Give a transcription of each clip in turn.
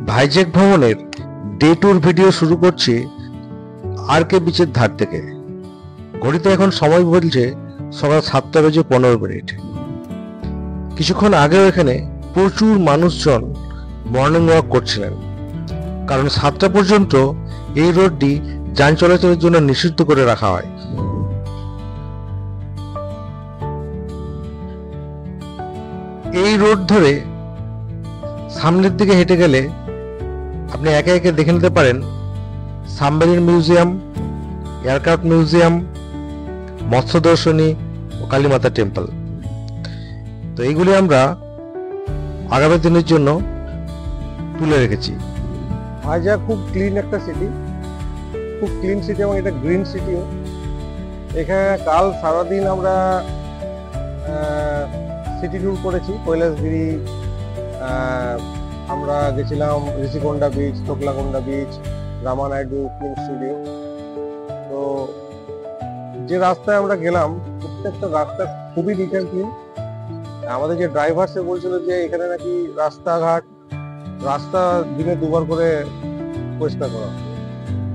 ভাইজ্যাক ভ্রমণের day tour video শুরু করছি আর.কে বিচের ধার থেকে। ঘড়িতে এখন সময় বলছে সকাল 7:15। কিছুক্ষণ আগেও এখানে প্রচুর মানুষজন মর্নিং ওয়াক করছিলেন, কারণ 7টা পর্যন্ত এই রোডটি যান চলাচলের জন্য নিষিদ্ধ করে রাখা হয়। এই রোড ধরে সামনের দিকে হেঁটে গেলে আপনি একে একে দেখে নিতে পারেন সাবমেরিন মিউজিয়াম, এয়ারক্রাফট মিউজিয়াম, মৎস্য দর্শনী ও কালীমাতা টেম্পল। তো এইগুলি আমরা আগামী দিনের জন্য তুলে রেখেছি। ভাইজ্যাক খুব ক্লিন একটা সিটি, খুব ক্লিন সিটি এবং এটা গ্রিন সিটিও। এখানে কাল সারাদিন আমরা সিটি ট্যুর করেছি। কৈলাসগিরি, আমরা গেছিলাম Rishikonda beach, Thotlakonda beach, Ramanaidu film studio. তো যে রাস্তায় আমরা গেলাম প্রত্যেকটা রাস্তা খুবই নিট অ্যান্ড ক্লিন। আমাদের যে ড্রাইভার সে বলছিল যে এখানে নাকি রাস্তা দিনে 2বার করে পরিষ্কার করা,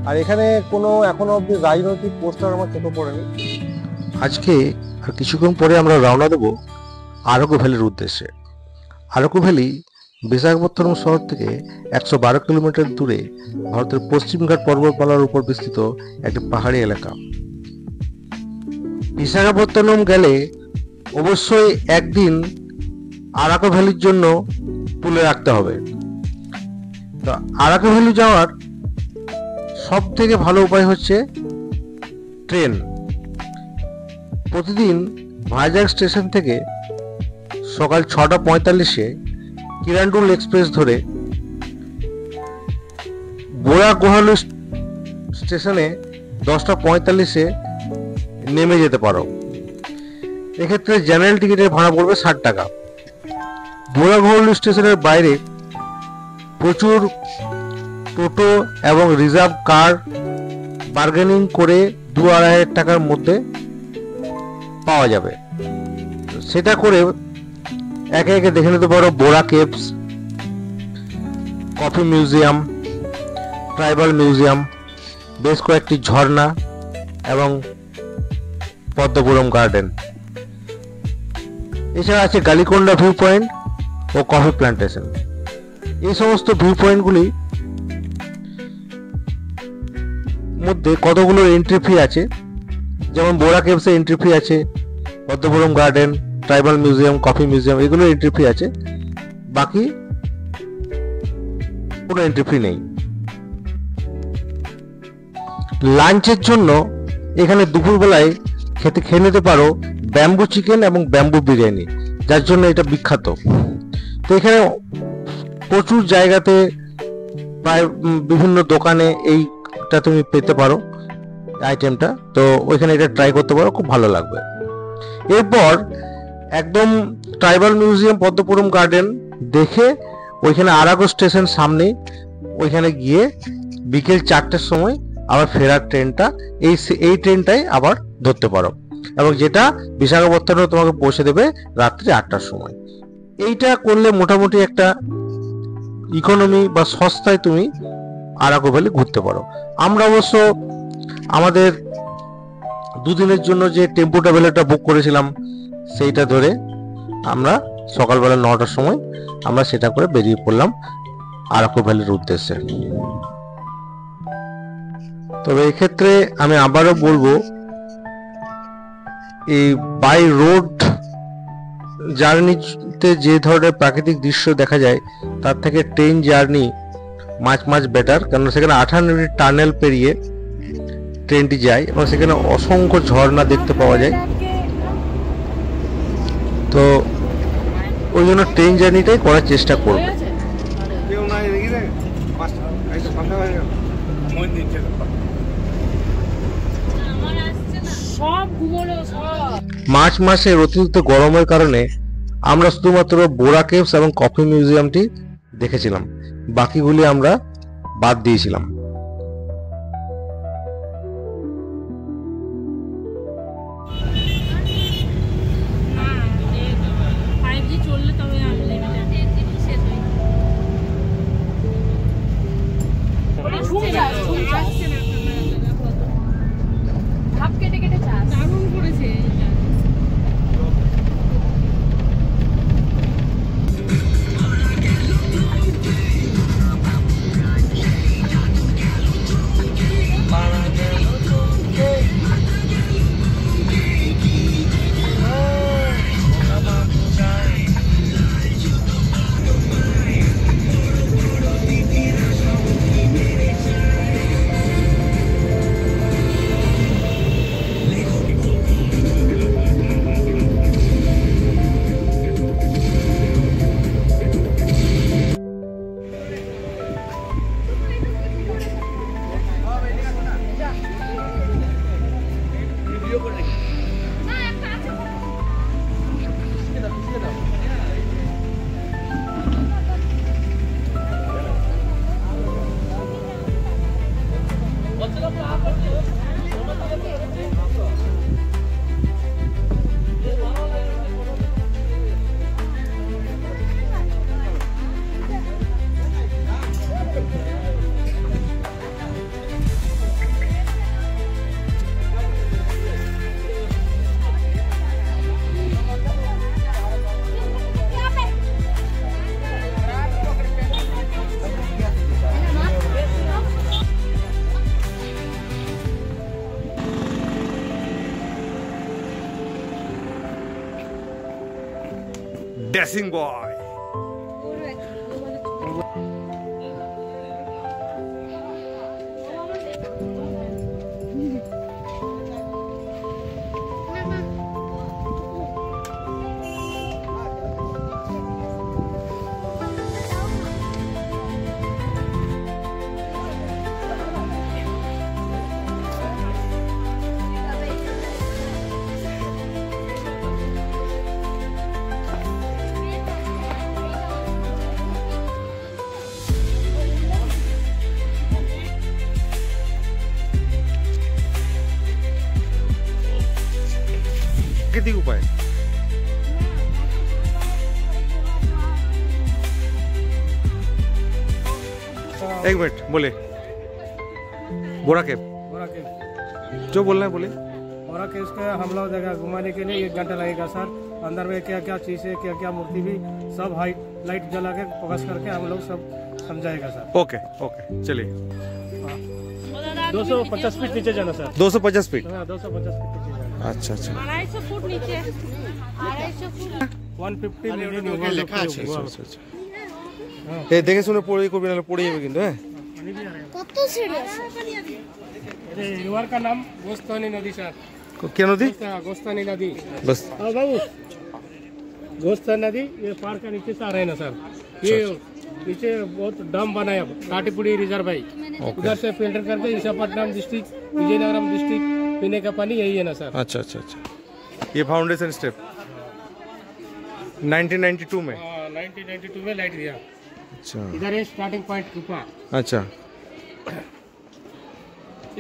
আর এখানে কোনো এখনো অব্দি রাজনৈতিক পোস্টার আমার চোখে পড়েনি। আজকে আর কিছুক্ষণ পরে আমরা রওনা দেব আরাকু ভ্যালির উদ্দেশ্যে। আরাকু ভ্যালি বিশাখাপত্তনম শহর থেকে 112 কিলোমিটার দূরে ভারতের পশ্চিমঘাট পর্বতমালার উপর বিস্তৃত একটি পাহাড়ি এলাকা। বিশাখাপত্তনম গেলে অবশ্যই একদিন আরাকু ভ্যালির জন্য তুলে রাখতে হবে। তো আরাকু ভ্যালি যাওয়ার সব থেকে ভালো উপায় হচ্ছে ট্রেন। প্রতিদিন ভাইজ্যাক স্টেশন থেকে সকাল 6:45-এ কিরান্ডুল এক্সপ্রেস ধরে বোরাগুহালু স্টেশনে 10:45-এ নেমে যেতে পারো। এক্ষেত্রে জেনারেল টিকিটের ভাড়া পড়বে 60 টাকা। বোরাগুহালু স্টেশনের বাইরে প্রচুর টোটো এবং রিজার্ভ কার বার্গেনিং করে 2-2.5 টাকার মধ্যে পাওয়া যাবে। সেটা করে একে একে দেখে নিতে পারো Borra caves, coffee museum, tribal museum, বেশ কয়েকটি ঝর্ণা এবং পদ্মপুরম গার্ডেন। এছাড়া আছে গালিকোন্ডা ভিউ পয়েন্ট ও কফি প্ল্যান্টেশন। এই সমস্ত ভিউ পয়েন্টগুলি মধ্যে কতগুলো এন্ট্রি ফি আছে, যেমন বোরা কেভসে এন্ট্রি ফি আছে, Padmapuram garden, tribal museum, coffee museum এগুলো এন্ট্রি ফি আছে, বাকি কোনো এন্ট্রি ফি নেই। লাঞ্চের জন্য এখানে দুপুরবেলায় খেয়ে নিতে পারো ব্যাম্বু চিকেন এবং ব্যাম্বু বিরিয়ানি, যার জন্য এটা বিখ্যাত। তো এখানে প্রচুর জায়গাতে প্রায় বিভিন্ন দোকানে এইটা তুমি পেতে পারো আইটেমটা। তো ওইখানে এটা ট্রাই করতে পারো, খুব ভালো লাগবে। এরপর একদম ট্রাইবাল মিউজিয়াম, পদ্মপুরম গার্ডেন দেখে ওইখানে আরাকু স্টেশন সামনে, ওইখানে গিয়ে বিকেল 4টের সময় আবার ফেরার ট্রেনটা এই ট্রেনটাই আবার ধরতে পারো, এবং যেটা বিশাখাপত্তনমে তোমাকে পৌঁছে দেবে রাত্রি 8টার সময়। এইটা করলে মোটামুটি একটা ইকোনমি বা সস্তায় তুমি আরাকু ভ্যালি ঘুরতে পারো। আমরা অবশ্য আমাদের দুদিনের জন্য যে টেম্পো ট্রাভেলারটা বুক করেছিলাম সেইটা ধরে আমরা সকালবেলা 9টার সময় আমরা সেটা করে বেরিয়ে পড়লাম আরাকু ভ্যালির উদ্দেশ্যে। তবে এক্ষেত্রে আমি আবারও বলবো, এই বাই রোড জার্নিতে যে ধরনের প্রাকৃতিক দৃশ্য দেখা যায় তার থেকে ট্রেন জার্নি মাছ বেটার, কারণ সেখানে 58 মিনিট টানেল পেরিয়ে ট্রেনটি যায় এবং সেখানে অসংখ্য ঝর্ণা দেখতে পাওয়া যায়। তো ওই জন্য ট্রেন জার্নিটাই করার চেষ্টা করবে। মার্চ মাসের অতিরিক্ত গরমের কারণে আমরা শুধুমাত্র বোরা কেভস এবং কফি মিউজিয়ামটি দেখেছিলাম, বাকিগুলি আমরা বাদ দিয়েছিলাম। ভাব কেটে কেটে চাষ দারুণ করেছে। Dashing boy. प्राकृतिक उपाय। एक मिनट बोले बोरा केव जो बोलना है बोले। बोरा केव के हम लोग जगह घुमाने के लिए 1 घंटा लगेगा सर। अंदर में क्या क्या चीज है, क्या क्या मूर्ति भी सब लाइट जला के फोकस करके हम लोग सब समझाएगा सर। ओके ओके चलिए। 250 फीट नीचे जाना सर। 250 फीट। 250 फीट नीचे जाना। अच्छा अच्छा 250 फुट नीचे 250 फुट 150 মিলিয়ন লেখা আছে। এই দেখে শুনে পড়ে করবে না পড়ে যাবে কিন্তু। হ্যাঁ কত সিঁড়ি আছে? ये रिवर का नाम गोस्तानी नदी सर। क्या नदी? गोस्तानी नदी बस। हाँ बाबू गोस्तानी नदी ये पार का नीचे से आ रहे हैं ना सर। ये नीचे बहुत डैम बनाया काटीपुड़ी रिजर्व है। उधर से फिल्टर करके विशाखापट्टनम डिस्ट्रिक्ट विजयनगरम डिस्ट्रिक्ट पीने का पानी यही है ना सर। अच्छा अच्छा अच्छा ये फाउंडेशन स्टेप 1992 में। 1992 में लाइट दिया। अच्छा इधर है स्टार्टिंग पॉइंट कृपा। अच्छा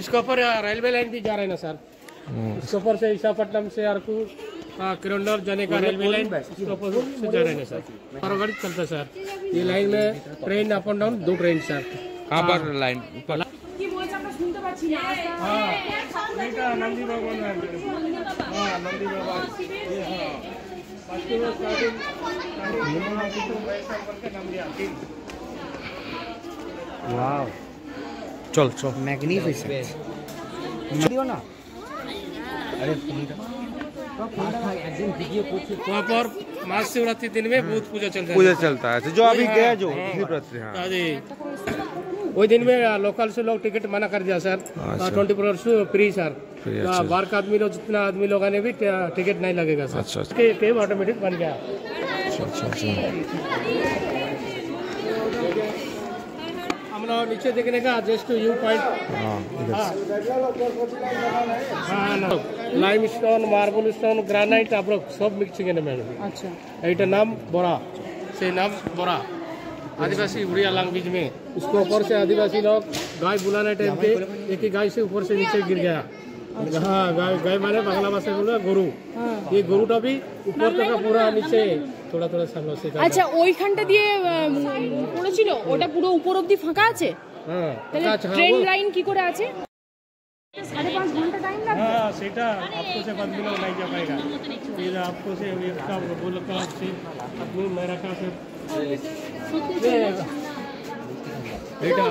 इसके ऊपर रेलवे लाइन भी जा रहे हैं ना सर। इसके ऊपर से विशाखापट्टनम से अरकू किरंदर जाने का रेलवे लाइन इसके ऊपर से जा रहे हैं सर। और गाड़ी चलता है सर। ये लाइन में train up and down 2 train sir. कहाँ पर लाइन ऊपर? কি বলছ আমরা শুনতে পাচ্ছি না। हाँ এটা नंदी भगवान है। हाँ नंदी भगवान ये हाँ बाकी वो स्टार्टिंग नाम दिया। वाव चल चल मैग्निफिसेंट दियो ना। अरे वहाँ पर महाशिवरात्रि दिन में भूत पूजा चलता है। पूजा चलता है जो अभी गया जो शिवरात्रि। हाँ जी वही दिन में लोकल से लोग टिकट मना कर दिया सर। 24 hours free sir. बाहर का आदमी लोग जितना आदमी लोग आने भी टिकट नहीं लगेगा सर। अच्छा केव ऑटोमेटिक बन गया। अच्छा अच्छा हम लोग नीचे देखने का just you point. Lime stone marble stone granite आप लोग सब मिक्सिंग है मैडम। আচ্ছা এইটা नाम बोरा से नाम बोरा आदिवासी उड़िया लैंग्वेज में। उसके ऊपर से आदिवासी लोग गाय बुलाने टाइम पे एक ही गाय से ऊपर से नीचे गिर गया। हाँ गाय माने बांग्ला भाषा बोला गरु। ये गरुटा भी ऊपर तक पूरा नीचे थोड़ा थोड़ा सामने से। আচ্ছা ওইখানটা দিয়ে পড়েছিল ওটা পুরো উপর অবধি ফাঁকা আছে? হ্যাঁ তাহলে अच्छा ট্রেন লাইন কি করে আছে 5.5 ঘন্টা টাইম লাগবে हाँ सेटा आपको से बाद में नहीं जा पाएगा ये आपको से इसका बोल का से अपनी मेरा का से बेटा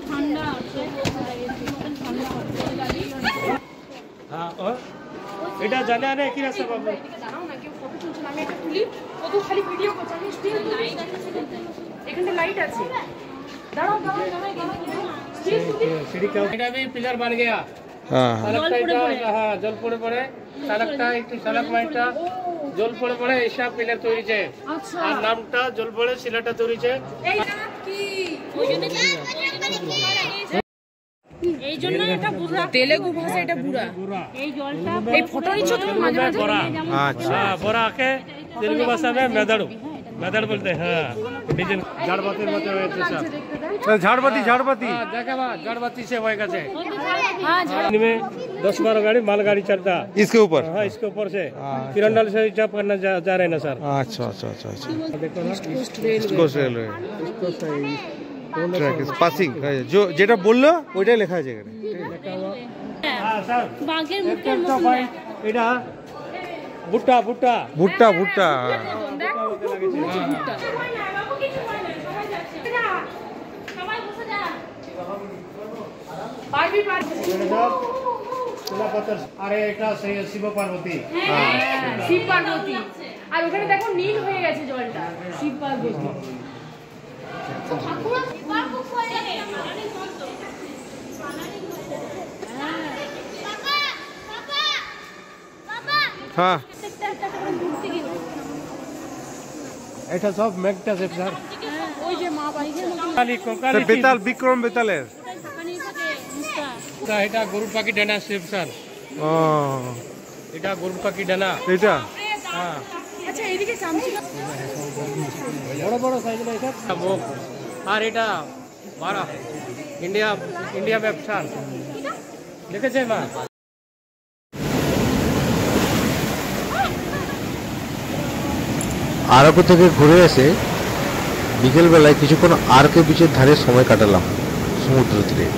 ঠান্ডা আছে हाँ और बेटा जाने आने की रास्ता बाबू দাঁড়াও না কেউ ফটো তুলছে না আমি একটা তুলি ও তো খালি ভিডিও করছে আমি স্টিল এখানে লাইট আছে দাঁড়াও স্টিল सीढ़ी का बेटा भी पिलर बन गया হ্যাঁ सड़क टाइटा हाँ जल पड़े पड़े सड़क टाइट सड़क माइटा जल पड़े पड़े ऐसा पिलर तैरी छे আচ্ছা আর নামটা জল পড়ে সিলাটা তৈরি छे এই কি এই জন্য এটা বুড়া তেলেগু ভাষা এটা বুড়া এই জলটা এই ফটো নিচ্ছ তুমি মাঝে মাঝে बोरा আচ্ছা हाँ बोरा के तेलुगु भाषा में मेदड़ मेदड़ बोलते हैं हाँ डिजाइन झाड़बातिर मत हुए थे सब ঝাড়বাতি ঝাড়বাতি हाँ देखे बा झाड़बाती से वही का से हां इनमें 10-12 गाड़ी मालगाड़ी चलता इसके ऊपर हाँ इसके ऊपर से किरंडल से जब करना जा रहे हैं ना सर अच्छा अच्छा अच्छा अच्छा देखो ना ইস্ট কোস্ট রেলওয়ে इसको सही ট্র্যাক পাসিং जो যেটা বললো ওইটাই লেখা আছে এখানে लिखा हुआ हाँ सर বাঘের एक মুখের तो भाई इड़ा भुट्टा भुट्टा ভুট্টা ভুট্টা পারবি পারবি আরে এটা শিব পার্বতী শিব পার্বতী আর ওখানে দেখো নীল হয়ে গেছে জলটা শিব পার্বতী হ্যাঁ এটা সব মেঘটা আছে স্যার ওই যে মা বাড়ির মতো কালি কোকালি বেতাল বিক্রম বেতালের এটা গরু পাখি ডানা শিব স্যার ও এটা গরু পাখি ডানা এটা হ্যাঁ আচ্ছা এইদিকে চামচি বড় বড় সাইজ না এটা মুখ আর এটা বারা ইন্ডিয়া ইন্ডিয়া ম্যাপ স্যার দেখেছে মা আরাকু থেকে ঘুরে এসে বিকেলবেলায় কিছুক্ষণ আরকে বিচের ধারে সময় কাটালাম সমুদ্র তীরে।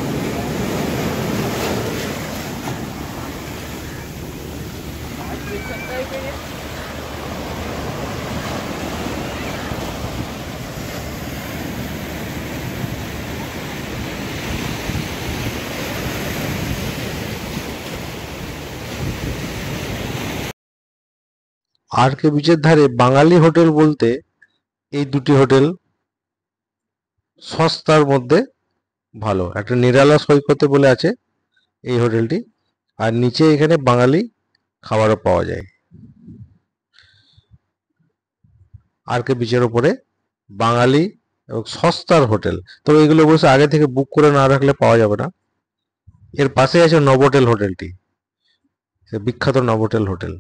আরকে বিচের ধারে বাঙালি হোটেল বলতে এই দুটি হোটেল সস্তার মধ্যে ভালো। একটা নিরালা সৈকতে বলে আছে এই হোটেলটি, আর নিচে এখানে বাঙালি খাবারও পাওয়া যায়। আরকে বিচের ওপরে বাঙালি এবং সস্তার হোটেল, তবে এগুলো অবশ্য আগে থেকে বুক করে না রাখলে পাওয়া যাবে না। এর পাশে আছে নভোটেল হোটেলটি, বিখ্যাত নভোটেল হোটেল।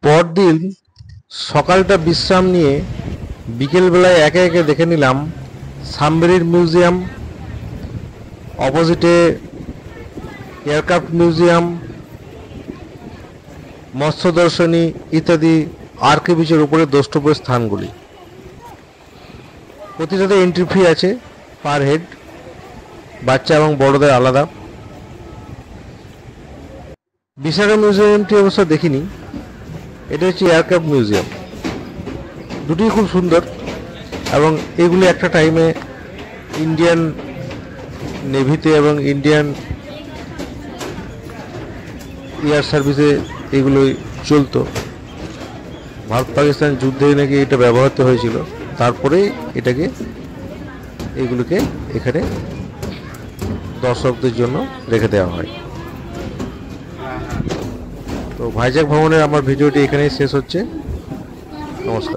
পরদিন সকালটা বিশ্রাম নিয়ে বিকেলবেলায় একে একে দেখে নিলাম সাবমেরিন মিউজিয়াম, অপোজিটে এয়ারক্রাফট মিউজিয়াম, মৎস্য দর্শনী ইত্যাদি আরকে বিচের উপরে দ্রষ্টব্য স্থানগুলি। প্রতিটাতে এন্ট্রি ফি আছে পার হেড, বাচ্চা এবং বড়দের আলাদা। বিশাখা মিউজিয়ামটি অবশ্য দেখিনি, এটা হচ্ছে এয়ারক্রাফট মিউজিয়াম। দুটোই খুব সুন্দর এবং এগুলি একটা টাইমে ইন্ডিয়ান নেভিতে এবং ইন্ডিয়ান এয়ার সার্ভিসে এগুলোই চলতো। ভারত পাকিস্তান যুদ্ধে নাকি এটা ব্যবহৃত হয়েছিল, তারপরে এটাকে এগুলোকে এখানে দর্শকদের জন্য রেখে দেওয়া হয়। তো ভাইজ্যাক ভ্রমণের আমার ভিডিওটি এখানেই শেষ হচ্ছে। নমস্কার।